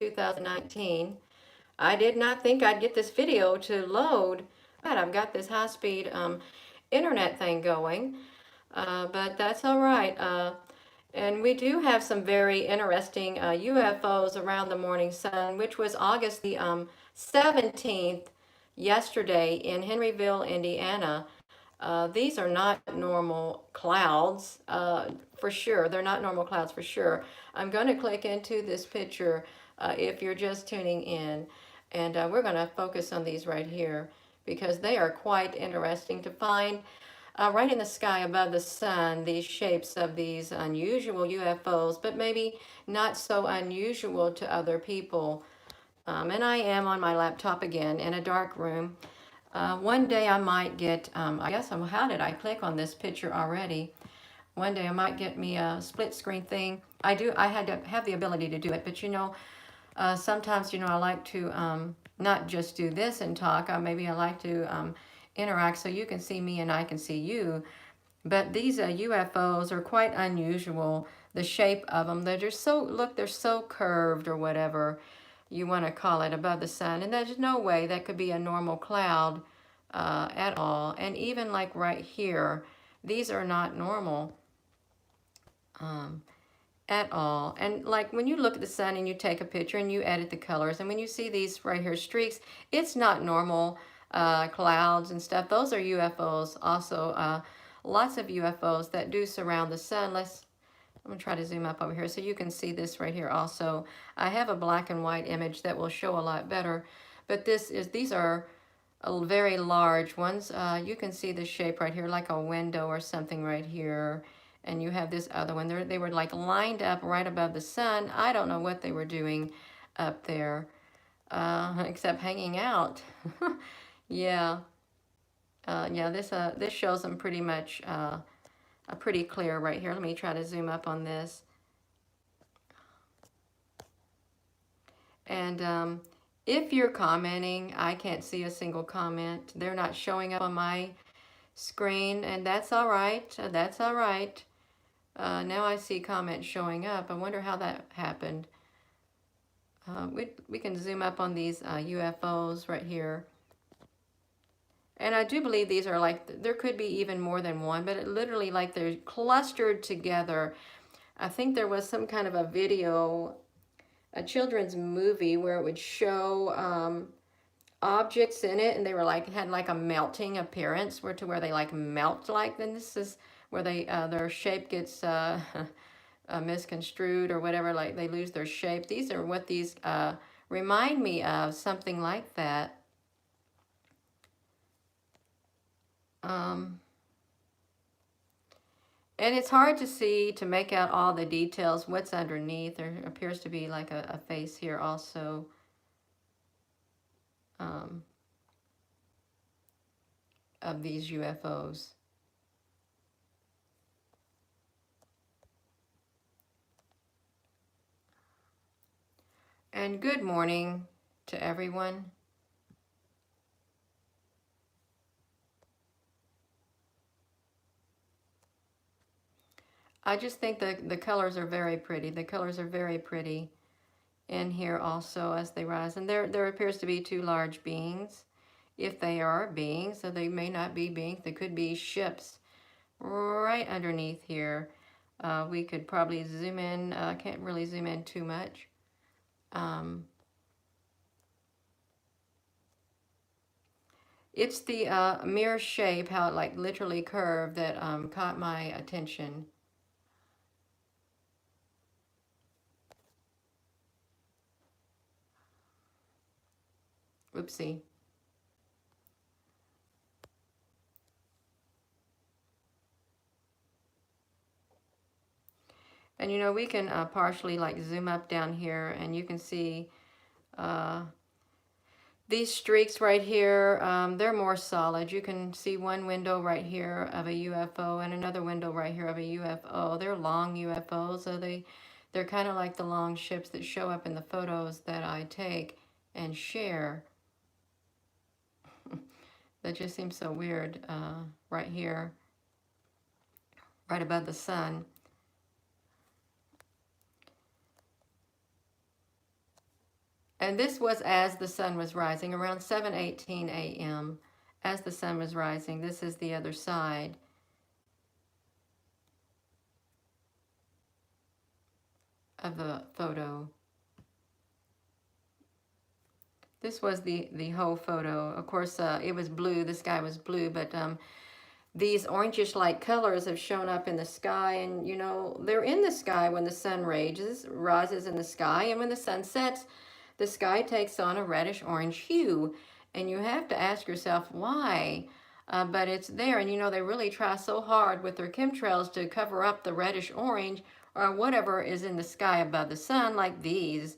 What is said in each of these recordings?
2019. I did not think I'd get this video to load, but I've got this high-speed internet thing going, but that's all right. And we do have some very interesting UFOs around the morning sun, which was August the 17th, yesterday in Henryville, Indiana. These are not normal clouds, for sure. They're not normal clouds for sure. I'm going to click into this picture if you're just tuning in, and we're going to focus on these right here because they are quite interesting to find right in the sky above the sun, these shapes of these unusual UFOs, but maybe not so unusual to other people. And I am on my laptop again in a dark room. One day I might get, I guess, how did I click on this picture already? One day I might get me a split screen thing. I had to have the ability to do it, but sometimes, I like to not just do this and talk. Maybe I like to interact so you can see me and I can see you. But these UFOs are quite unusual. The shape of them, they're just so, look, they're so curved or whatever you want to call it above the sun. And there's no way that could be a normal cloud at all. And even like right here, these are not normal at all. And like when you look at the sun and you take a picture and you edit the colors, and when you see these right here streaks, it's not normal clouds and stuff. Those are UFOs also. Lots of UFOs that do surround the sun. I'm gonna try to zoom up over here so you can see this right here also. I have a black and white image that will show a lot better, but these are very large ones. You can see the shape right here like a window or something right here. And you have this other one. They were like lined up right above the sun. I don't know what they were doing up there, except hanging out. Yeah. Yeah, this shows them pretty much pretty clear right here. Let me try to zoom up on this. And if you're commenting, I can't see a single comment. They're not showing up on my screen, and that's all right. That's all right. Now I see comments showing up. I wonder how that happened. We can zoom up on these UFOs right here. And I do believe these are like, there could be even more than one, but it literally like they're clustered together. I think there was some kind of a video, a children's movie where it would show objects in it, and they were like, had like a melting appearance to where they like melt like, then this is where they their shape gets misconstrued or whatever, like they lose their shape. These are what these remind me of, something like that. And it's hard to see, to make out all the details, what's underneath. There appears to be like a face here also. Of these UFOs. And good morning to everyone. I just think the colors are very pretty. The colors are very pretty in here also as they rise. And there appears to be two large beings, if they are beings. So they may not be beings. They could be ships right underneath here. We could probably zoom in. I can't really zoom in too much. It's the mirror shape, how it like literally curved, that caught my attention. Oopsie. And we can partially like zoom up down here, and you can see these streaks right here. They're more solid. You can see one window right here of a UFO and another window right here of a UFO. They're long UFOs, so they're kind of like the long ships that show up in the photos that I take and share. That just seems so weird right here, right above the sun. And this was as the sun was rising, around 7:18 a.m. As the sun was rising. This is the other side of the photo. This was the whole photo. Of course, it was blue. The sky was blue, but these orangish-like colors have shown up in the sky, and you know they're in the sky when the sun rises in the sky, and when the sun sets, the sky takes on a reddish-orange hue, and you have to ask yourself why. But it's there, and you know they really try so hard with their chemtrails to cover up the reddish-orange or whatever is in the sky above the sun, like these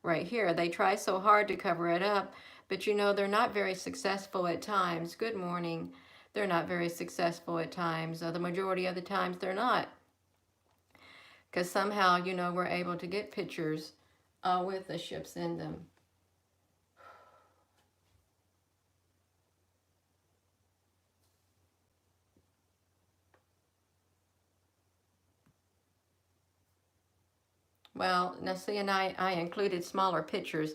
right here. They try so hard to cover it up, but you know they're not very successful at times. Good morning. They're not very successful at times. The majority of the times they're not. Because somehow, you know, we're able to get pictures with the ships in them. Well, now see, and I included smaller pictures,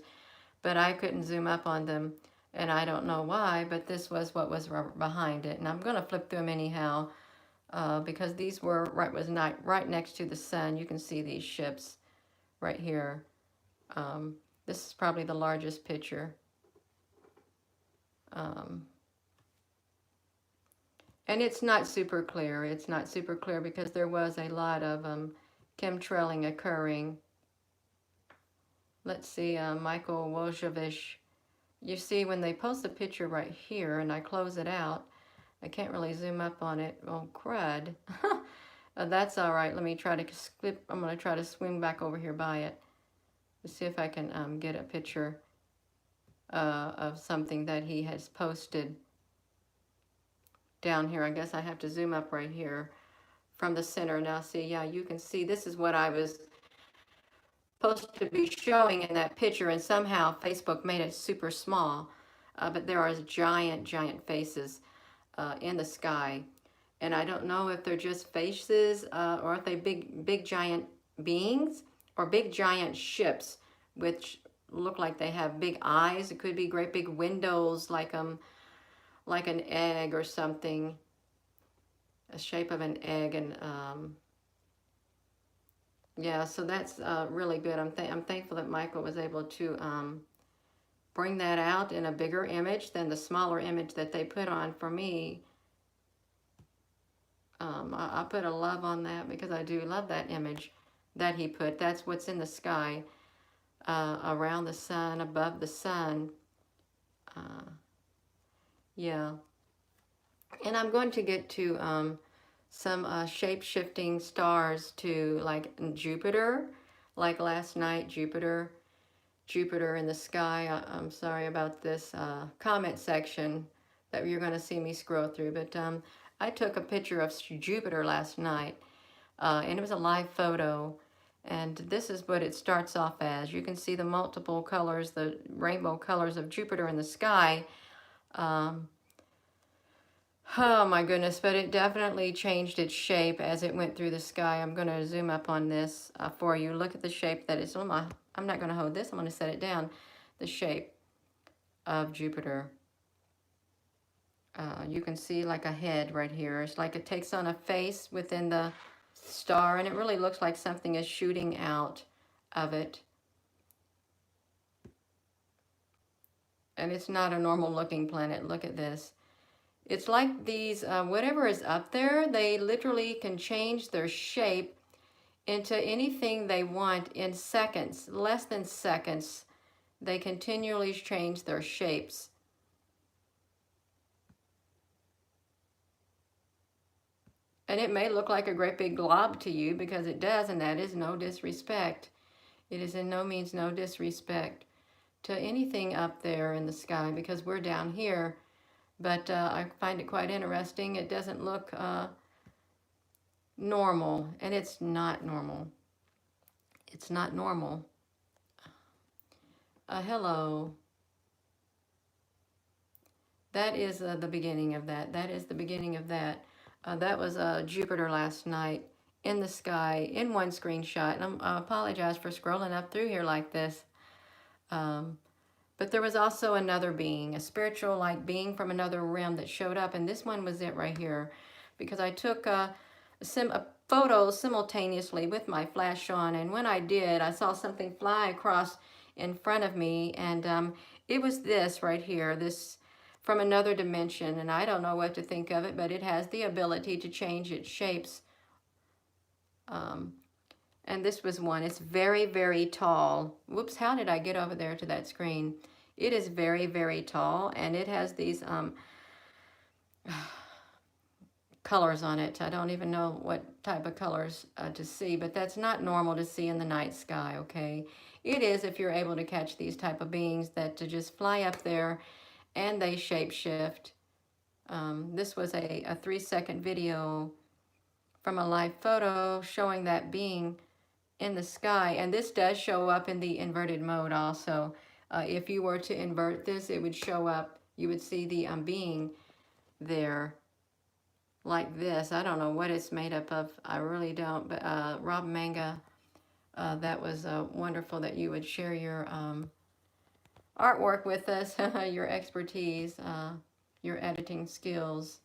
but I couldn't zoom up on them. And I don't know why, but this was what was behind it. And I'm going to flip through them anyhow, because these were right next to the sun. You can see these ships right here. This is probably the largest picture. And it's not super clear. It's not super clear because there was a lot of chemtrailing occurring. Let's see, Michael Wojciech. You see, when they post a picture right here and I close it out, I can't really zoom up on it. Oh, crud. That's all right. Let me try to skip. I'm going to try to swing back over here by it to see if I can get a picture of something that he has posted down here. I guess I have to zoom up right here from the center. Now, see, yeah, you can see this is what I was supposed to be showing in that picture, and somehow Facebook made it super small. But there are giant faces in the sky, and I don't know if they're just faces or if they big giant beings or big giant ships, which look like they have big eyes. It could be great big windows, like an egg or something, a shape of an egg, and yeah, so that's really good. I'm thankful that Michael was able to bring that out in a bigger image than the smaller image that they put on for me. I put a love on that because I do love that image that he put. That's what's in the sky, around the sun, above the sun. Yeah. And I'm going to get to some shape-shifting stars to like Jupiter, like last night, Jupiter in the sky. I'm sorry about this comment section that you're going to see me scroll through, but I took a picture of Jupiter last night, and it was a live photo, and this is what it starts off as. You can see the multiple colors, the rainbow colors of Jupiter in the sky. Oh my goodness, but it definitely changed its shape as it went through the sky. I'm going to zoom up on this for you. Look at the shape that it's on my, I'm not going to hold this, I'm going to set it down. The shape of Jupiter. You can see like a head right here. It's like it takes on a face within the star, and it really looks like something is shooting out of it. And it's not a normal looking planet. Look at this. It's like these, whatever is up there, they literally can change their shape into anything they want in seconds, less than seconds. They continually change their shapes. And it may look like a great big glob to you because it does, and that is no disrespect. It is in no means no disrespect to anything up there in the sky because we're down here. But I find it quite interesting. It doesn't look normal, and it's not normal. It's not normal. Hello. That is the beginning of that. That is the beginning of that. That was Jupiter last night in the sky in one screenshot. And I apologize for scrolling up through here like this. Um, but there was also another being, a spiritual like being from another realm that showed up, and this one was it right here, because I took a photo simultaneously with my flash on, and when I did, I saw something fly across in front of me, and it was this right here, this from another dimension, and I don't know what to think of it, but it has the ability to change its shapes. Um, and this was one. It's very, very tall. Whoops, how did I get over there to that screen? It is very, very tall, and it has these colors on it. I don't even know what type of colors to see, but that's not normal to see in the night sky, okay? It is if you're able to catch these type of beings that to just fly up there and they shapeshift. This was a 3-second video from a live photo showing that being in the sky, and this does show up in the inverted mode also. If you were to invert this, it would show up, you would see the being there like this. I don't know what it's made up of, I really don't, but Rob Manga, that was wonderful that you would share your artwork with us, your expertise, your editing skills.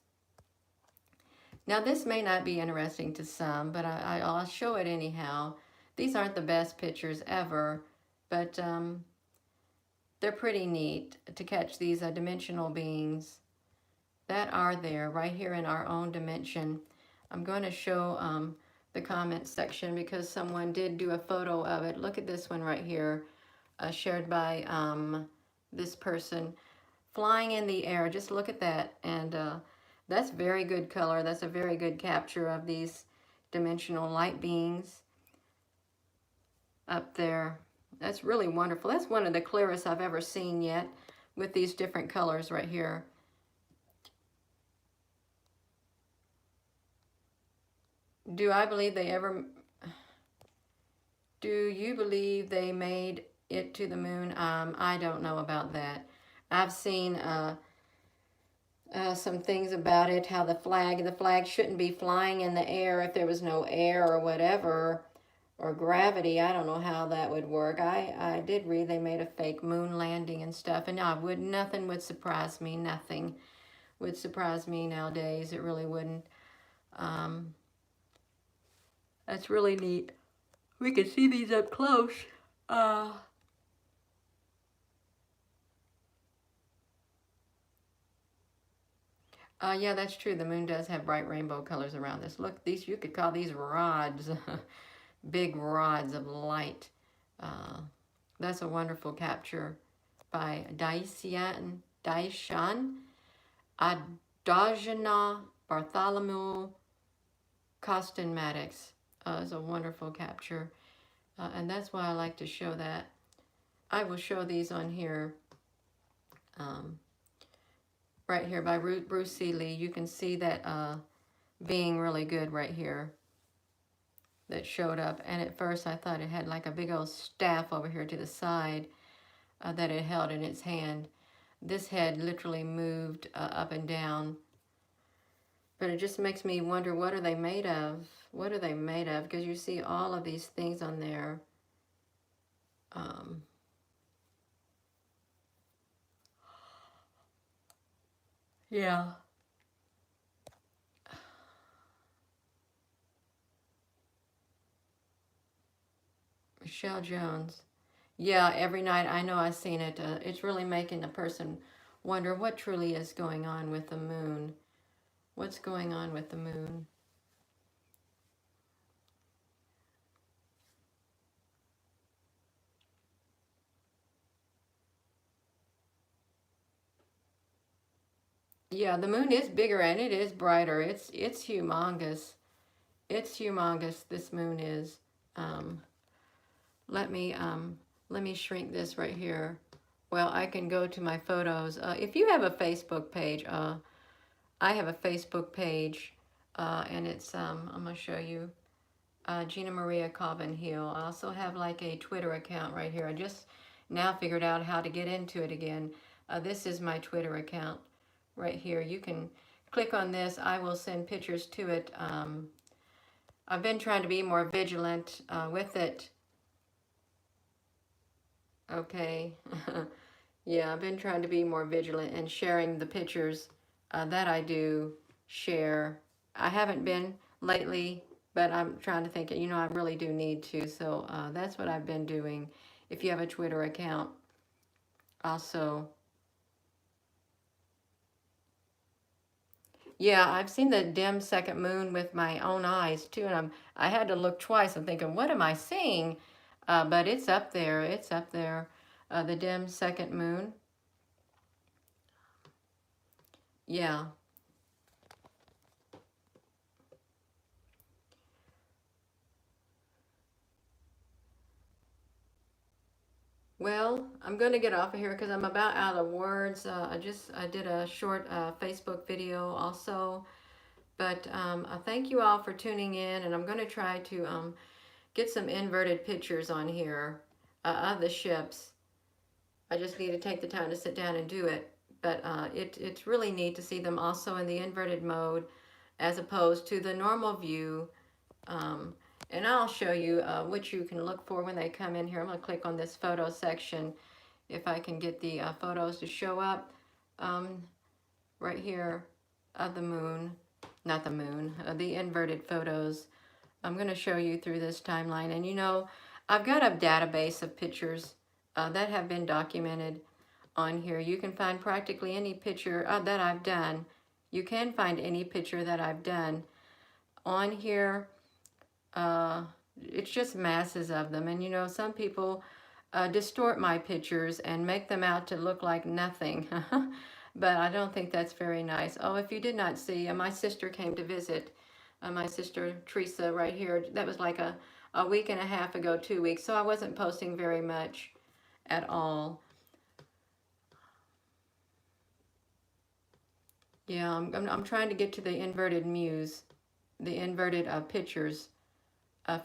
Now this may not be interesting to some, but I'll show it anyhow. These aren't the best pictures ever, but they're pretty neat to catch these dimensional beings that are there right here in our own dimension. I'm going to show the comments section because someone did do a photo of it. Look at this one right here, shared by this person, flying in the air. Just look at that, and that's very good color. That's a very good capture of these dimensional light beings up there. That's really wonderful. That's one of the clearest I've ever seen yet with these different colors right here. Do I believe they ever... Do you believe they made it to the moon? I don't know about that. I've seen some things about it, how the flag shouldn't be flying in the air if there was no air or whatever, or gravity. I don't know how that would work. I did read they made a fake moon landing and stuff, and nothing would surprise me. Nothing would surprise me nowadays. It really wouldn't. That's really neat. We can see these up close. Yeah, that's true. The moon does have bright rainbow colors around this. Look, these, you could call these rods, big rods of light. That's a wonderful capture by Daishan Adajana Bartholomew Costin Maddox. It's a wonderful capture, and that's why I like to show that. I will show these on here. Right here by Bruce C. Lee. You can see that being really good right here that showed up. And at first I thought it had like a big old staff over here to the side that it held in its hand. This head literally moved up and down. But it just makes me wonder, what are they made of? What are they made of? Because you see all of these things on there. Yeah. Michelle Jones. Yeah, every night. I know I've seen it. It's really making a person wonder what truly is going on with the moon. What's going on with the moon? Yeah, the moon is bigger and it is brighter. It's humongous. It's humongous. This moon is. Um, let me shrink this right here. Well, I can go to my photos. If you have a Facebook page, I have a Facebook page, and it's I'm gonna show you. Gina Maria Colvin Hill. I also have like a Twitter account right here. I just now figured out how to get into it again. This is my Twitter account right here. You can click on this. I will send pictures to it. I've been trying to be more vigilant with it. Okay. Yeah, I've been trying to be more vigilant and sharing the pictures that I do share. I haven't been lately, but I'm trying to think, I really do need to. So that's what I've been doing. If you have a Twitter account, also. Yeah, I've seen the dim second moon with my own eyes too, and I had to look twice. I'm thinking, what am I seeing? But it's up there. It's up there. The dim second moon. Yeah. Well, I'm going to get off of here because I'm about out of words. I did a short Facebook video also, but I thank you all for tuning in, and I'm going to try to get some inverted pictures on here of the ships. I just need to take the time to sit down and do it, but it's really neat to see them also in the inverted mode as opposed to the normal view. Um, and I'll show you what you can look for when they come in here. I'm going to click on this photo section if I can get the photos to show up um, right here of the moon, not the moon, the inverted photos. I'm going to show you through this timeline. And I've got a database of pictures that have been documented on here. You can find practically any picture that I've done. You can find any picture that I've done on here. It's just masses of them. And some people distort my pictures and make them out to look like nothing. But I don't think that's very nice. Oh, if you did not see, my sister came to visit. My sister Teresa right here. That was like a week and a half ago, 2 weeks. So I wasn't posting very much at all. Yeah, I'm trying to get to the inverted muse, the inverted pictures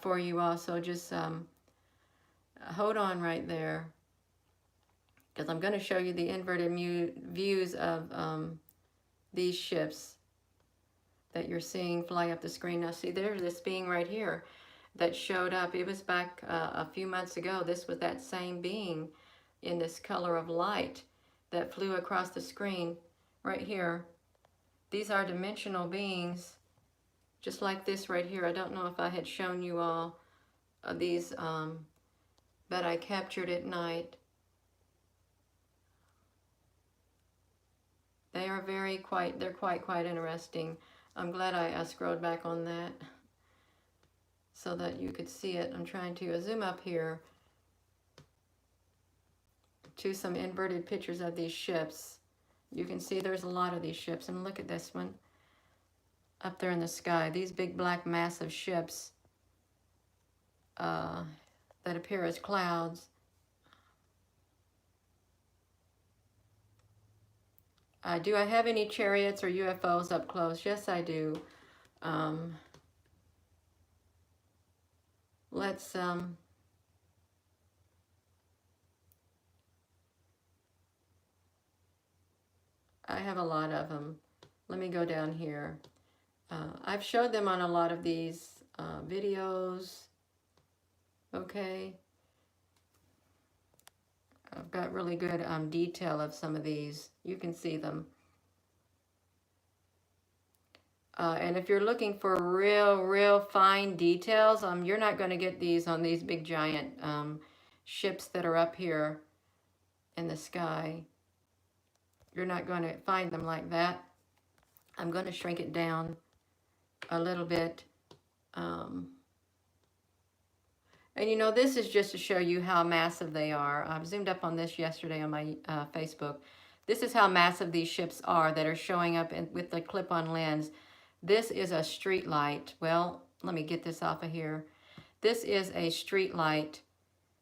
for you all. So just hold on right there, because I'm going to show you the inverted views of these ships that you're seeing fly up the screen. Now see, there's this being right here that showed up. It was back a few months ago. This was that same being in this color of light that flew across the screen right here. These are dimensional beings, just like this right here. I don't know if I had shown you all these that I captured at night. They are they're quite interesting. I'm glad I scrolled back on that so that you could see it. I'm trying to zoom up here to some inverted pictures of these ships. You can see there's a lot of these ships, and look at this one up there in the sky. These big black massive ships that appear as clouds. Do I have any chariots or UFOs up close? Yes, I do. Let's I have a lot of them. Let me go down here. I've showed them on a lot of these videos. Okay. I've got really good detail of some of these. You can see them. And if you're looking for real fine details, you're not going to get these on these big giant ships that are up here in the sky. You're not going to find them like that. I'm going to shrink it down a little bit. And this is just to show you how massive they are. I've zoomed up on this yesterday on my Facebook. This is how massive these ships are that are showing up with the clip-on lens. This is a street light. Well, let me get this off of here. This is a street light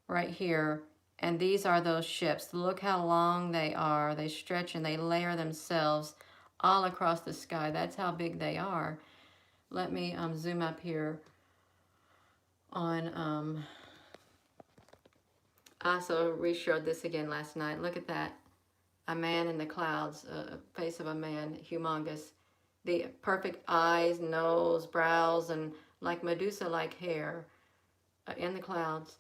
right here. And these are those ships. Look how long they are. They stretch and they layer themselves all across the sky. That's how big they are. Let me zoom up here on, I also re-showed this again last night. Look at that. A man in the clouds, face of a man, humongous. The perfect eyes, nose, brows, and like Medusa-like hair in the clouds.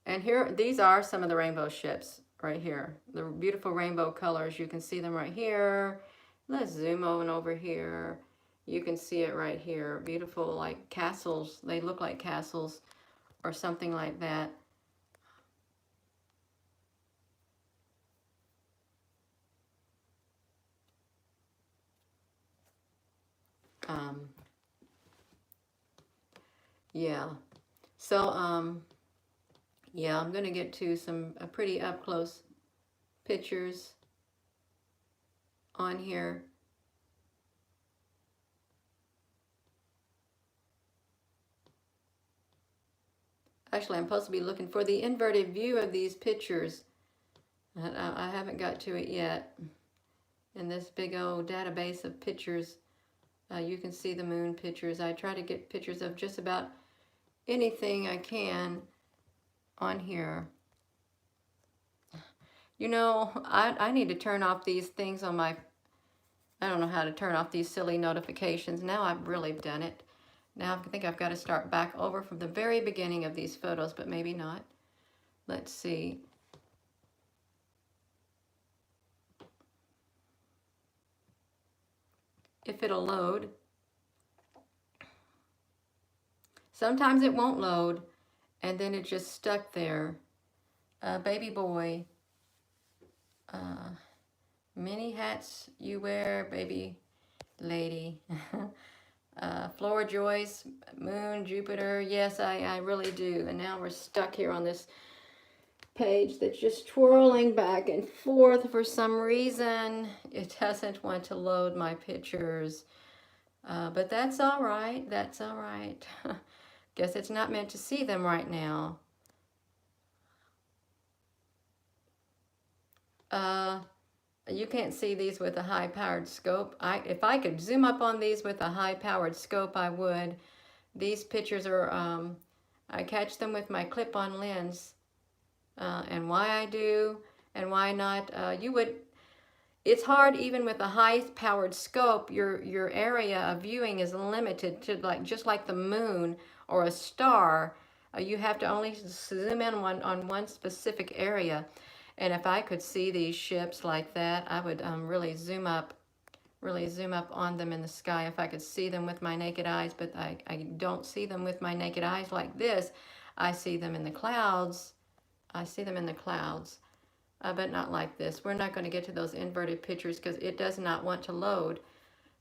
And here, these are some of the rainbow ships right here. The beautiful rainbow colors. You can see them right here. Let's zoom on over here. You can see it right here. Beautiful, like castles. They look like castles or something like that. Yeah. So, yeah, I'm going to get to some pretty up close pictures on here. Actually, I'm supposed to be looking for the inverted view of these pictures. I haven't got to it yet. In this big old database of pictures, you can see the moon pictures. I try to get pictures of just about anything I can on here. You know, I need to turn off these things on my, I don't know how to turn off these silly notifications. Now I've really done it. Now I think I've got to start back over from the very beginning of these photos, but maybe not. Let's see. If it'll load. Sometimes it won't load, and then it just stuck there. Baby boy. Many hats you wear, baby lady. Flora Joyce, Moon, Jupiter. Yes, I really do. And now we're stuck here on this page that's just twirling back and forth for some reason. It doesn't want to load my pictures. But that's all right. That's all right. Guess it's not meant to see them right now. You can't see these with a high-powered scope. If I could zoom up on these with a high-powered scope, I would. These pictures are, I catch them with my clip-on lens. And why I do and why not, it's hard even with a high-powered scope. Your area of viewing is limited to just like the moon or a star. You have to only zoom in on one specific area. And if I could see these ships like that, I would really zoom up on them in the sky if I could see them with my naked eyes. But I don't see them with my naked eyes like this. I see them in the clouds. I see them in the clouds, but not like this. We're not going to get to those inverted pictures because it does not want to load,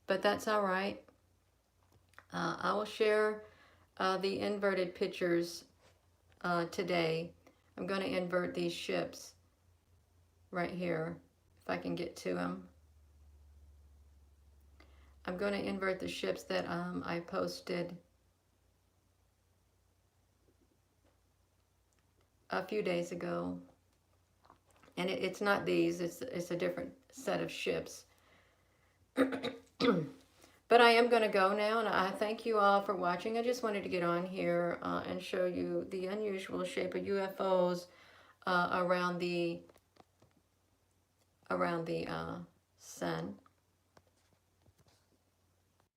but that's all right. I will share the inverted pictures today. I'm going to invert these ships right here, if I can get to them. I'm going to invert the ships that I posted a few days ago. And it's not these, it's a different set of ships. But I am going to go now, and I thank you all for watching. I just wanted to get on here and show you the unusual shape of UFOs around the sun.